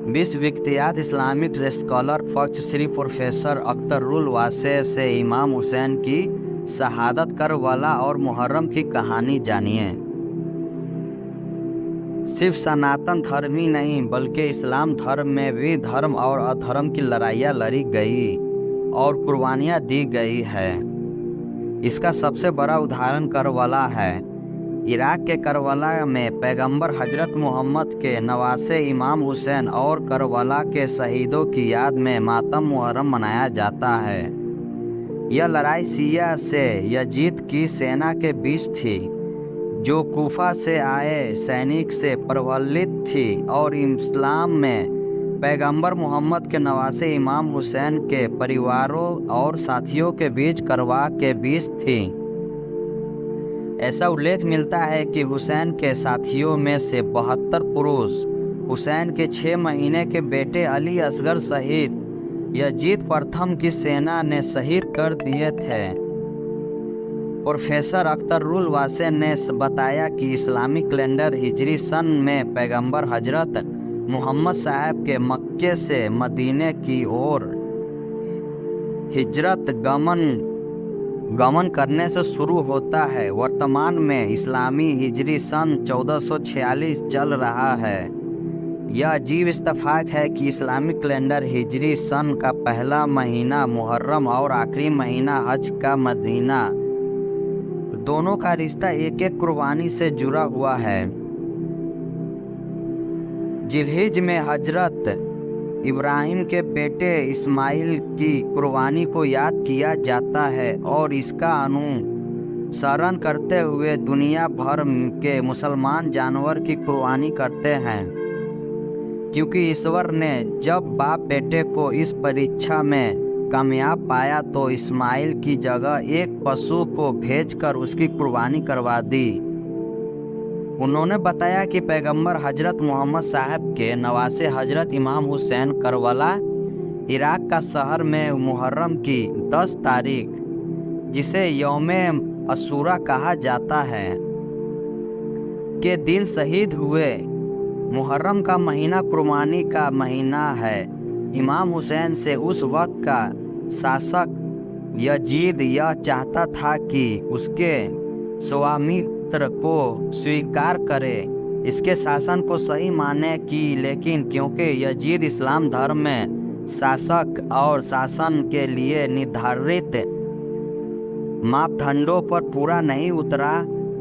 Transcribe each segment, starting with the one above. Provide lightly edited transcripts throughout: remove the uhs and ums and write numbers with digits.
विश्वविख्यात Islamic scholar फ़ख्र Shri professor Akhtarul Wasey से इमाम हुसैन की शहादत करबला और मुहर्रम की कहानी जानिए। सिर्फ सनातन धर्म ही नहीं बल्कि इस्लाम धर्म में भी धर्म और अधर्म की लड़ाइयाँ लड़ी गई और कुर्बानियाँ दी गई है। इसका सबसे बड़ा उदाहरण करबला है। इराक के करबला में पैगंबर हजरत मोहम्मद के नवासे इमाम हुसैन और करबला के शहीदों की याद में मातम मुहर्रम मनाया जाता है। यह लड़ाई शिया से यजीद की सेना के बीच थी, जो कूफा से आए सैनिक से प्रबलित थी और इस्लाम में पैगंबर मोहम्मद के नवासे इमाम हुसैन के परिवारों और साथियों के बीच करवा के बीच थी। ऐसा उल्लेख मिलता है कि हुसैन के साथियों में से 72 पुरुष हुसैन के 6 महीने के बेटे अली असगर सहित यजीद प्रथम की सेना ने शहीद कर दिए थे। प्रोफेसर अख्तरुल वासे ने बताया कि इस्लामी कैलेंडर हिजरी सन में पैगंबर हजरत मोहम्मद साहब के मक्के से मदीने की ओर हिजरत गमन करने से शुरू होता है। वर्तमान में इस्लामी हिजरी सन 1446 चल रहा है। यह अजीब इत्तेफाक है कि इस्लामिक कैलेंडर हिजरी सन का पहला महीना मुहर्रम और आखिरी महीना हज का महीना, दोनों का रिश्ता एक एक कुर्बानी से जुड़ा हुआ है। जिलहिज में हजरत इब्राहिम के बेटे इस्माइल की कुर्बानी को याद किया जाता है और इसका अनुसरण करते हुए दुनिया भर के मुसलमान जानवर की कुर्बानी करते हैं, क्योंकि ईश्वर ने जब बाप बेटे को इस परीक्षा में कामयाब पाया तो इस्माइल की जगह एक पशु को भेजकर उसकी कुर्बानी करवा दी। उन्होंने बताया कि पैगंबर हजरत मोहम्मद साहब के नवासे हजरत इमाम हुसैन करबला इराक का शहर में मुहर्रम की 10 तारीख, जिसे यौमे अशूरा कहा जाता है, के दिन शहीद हुए। मुहर्रम का महीना कुर्बानी का महीना है। इमाम हुसैन से उस वक्त का शासक यजीद यह चाहता था कि उसके स्वामित्र को स्वीकार करे, इसके शासन को सही माने कि, लेकिन क्योंकि यजीद इस्लाम धर्म में शासक और शासन के लिए निर्धारित मापदंडों पर पूरा नहीं उतरा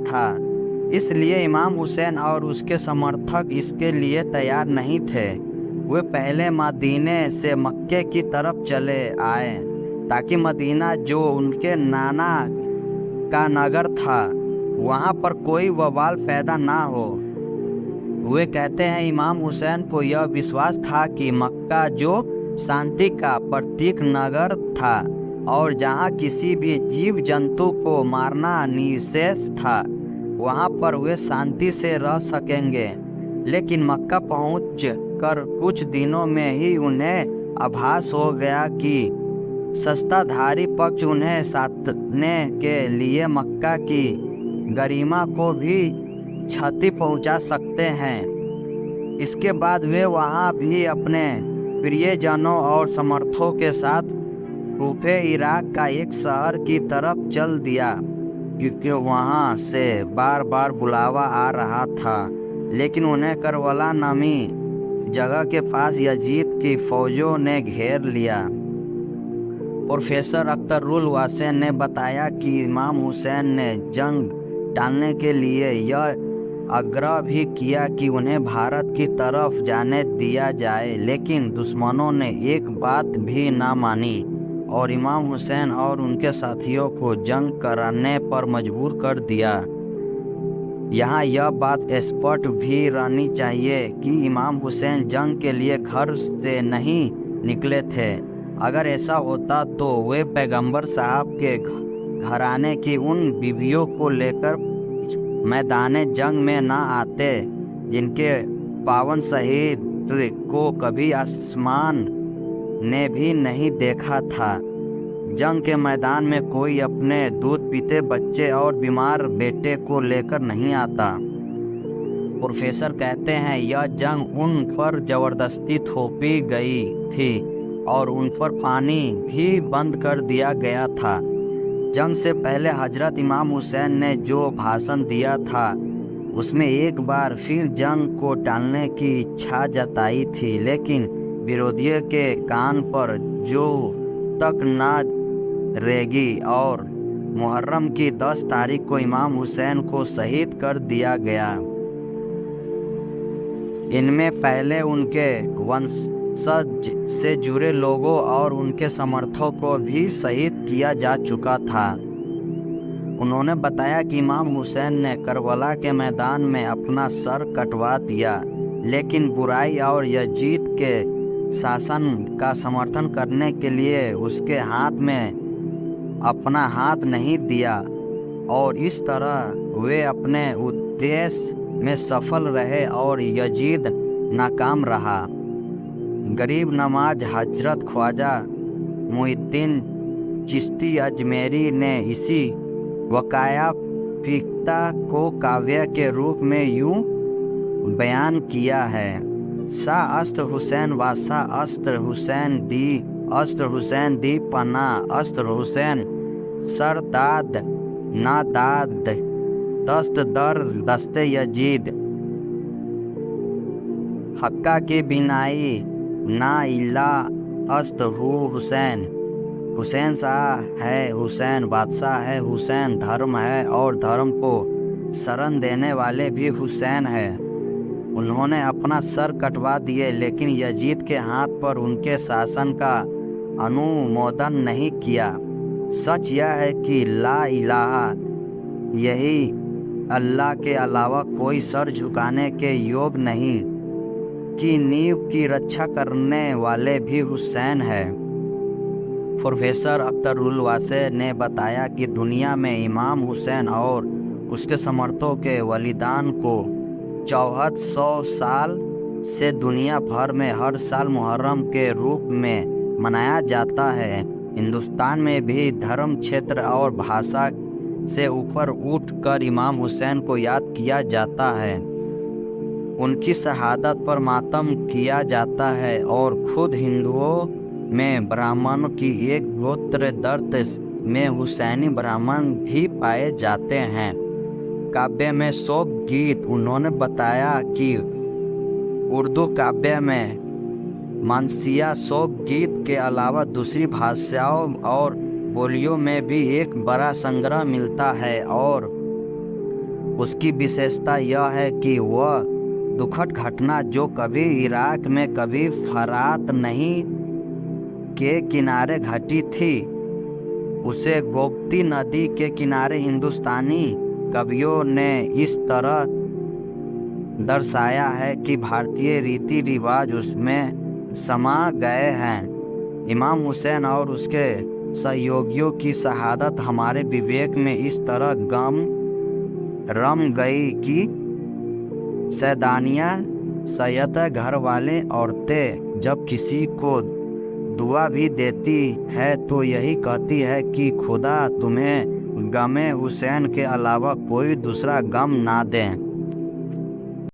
था, इसलिए इमाम हुसैन और उसके समर्थक इसके लिए तैयार नहीं थे। वे पहले मदीने से मक्के की तरफ चले आए ताकि मदीना, जो उनके नाना का नगर था, वहाँ पर कोई वबाल पैदा ना हो। वे कहते हैं इमाम हुसैन को यह विश्वास था कि मक्का, जो शांति का प्रतीक नगर था और जहाँ किसी भी जीव जंतु को मारना निषेध था, वहाँ पर वे शांति से रह सकेंगे। लेकिन मक्का पहुँच कर कुछ दिनों में ही उन्हें आभास हो गया कि सत्ताधारी पक्ष उन्हें साधने के लिए मक्का की गरिमा को भी क्षति पहुंचा सकते हैं। इसके बाद वे वहां भी अपने प्रियजनों और समर्थकों के साथ कूफे, इराक का एक शहर की तरफ चल दिया, क्योंकि वहां से बार बार बुलावा आ रहा था। लेकिन उन्हें करबला नामी जगह के पास यजीद की फौजों ने घेर लिया। प्रोफेसर अख्तरुल वासे ने बताया कि इमाम हुसैन ने जंग टालने के लिए यह आग्रह भी किया कि उन्हें भारत की तरफ जाने दिया जाए, लेकिन दुश्मनों ने एक बात भी ना मानी और इमाम हुसैन और उनके साथियों को जंग कराने पर मजबूर कर दिया। यहाँ यह बात स्पष्ट भी रहनी चाहिए कि इमाम हुसैन जंग के लिए घर से नहीं निकले थे। अगर ऐसा होता तो वे पैगंबर साहब के घराने की उन बीवियों को लेकर मैदान जंग में ना आते जिनके पावन शहीद को कभी आसमान ने भी नहीं देखा था। जंग के मैदान में कोई अपने दूध पीते बच्चे और बीमार बेटे को लेकर नहीं आता। प्रोफेसर कहते हैं यह जंग उन पर ज़बरदस्ती थोपी गई थी और उन पर पानी भी बंद कर दिया गया था। जंग से पहले हजरत इमाम हुसैन ने जो भाषण दिया था उसमें एक बार फिर जंग को टालने की इच्छा जताई थी, लेकिन विरोधियों के कान पर जो तक ना रेगी और मुहर्रम की 10 तारीख को इमाम हुसैन को शहीद कर दिया गया। इनमें पहले उनके वंशज से जुड़े लोगों और उनके समर्थकों को भी शहीद किया जा चुका था। उन्होंने बताया कि इमाम हुसैन ने करबला के मैदान में अपना सर कटवा दिया, लेकिन बुराई और यजीद के शासन का समर्थन करने के लिए उसके हाथ में अपना हाथ नहीं दिया और इस तरह वे अपने उद्देश्य में सफल रहे और यजीद नाकाम रहा। गरीब नवाज हजरत ख्वाजा मुइनुद्दीन चिश्ती अजमेरी ने इसी वकाया फिक्ता को काव्य के रूप में यूं बयान किया है। शाह अस्त्र हुसैन वासा अस्त्र हुसैन दी पना अस्त्र हुसैन सरदाद नादाद दस्त दर दस्ते यजीद हक्का की बिनाई ना इला अस्त हुसैन हुसैन शाह है, हुसैन बादशाह है, हुसैन धर्म है और धर्म को शरण देने वाले भी हुसैन है। उन्होंने अपना सर कटवा दिए, लेकिन यजीद के हाथ पर उनके शासन का अनुमोदन नहीं किया। सच यह है कि ला इलाहा यही अल्लाह के अलावा कोई सर झुकाने के योग नहीं की नींव की रक्षा करने वाले भी हुसैन है। प्रोफेसर अख्तरुल वासे ने बताया कि दुनिया में इमाम हुसैन और उसके समर्थकों के बलिदान को 1400 साल से दुनिया भर में हर साल मुहर्रम के रूप में मनाया जाता है। हिंदुस्तान में भी धर्म, क्षेत्र और भाषा से ऊपर उठकर इमाम हुसैन को याद किया जाता है। उनकी शहादत पर मातम किया जाता है और खुद हिंदुओं में ब्राह्मणों की एक गोत्र दर्द में हुसैनी ब्राह्मण भी पाए जाते हैं। काव्य में शोक गीत उन्होंने बताया कि उर्दू काव्य में मानसिया शोक गीत के अलावा दूसरी भाषाओं और बोलियों में भी एक बड़ा संग्रह मिलता है और उसकी विशेषता यह है कि वह दुखद घटना जो कभी इराक में कभी फरात नहीं के किनारे घटी थी, उसे गोमती नदी के किनारे हिंदुस्तानी कवियों ने इस तरह दर्शाया है कि भारतीय रीति रिवाज उसमें समा गए हैं। इमाम हुसैन और उसके सहयोगियों की शहादत हमारे विवेक में इस तरह गम रम गई कि सैदानियाँ सैयद घर वाले औरतें जब किसी को दुआ भी देती है तो यही कहती है कि खुदा तुम्हें गमे हुसैन के अलावा कोई दूसरा गम ना दे।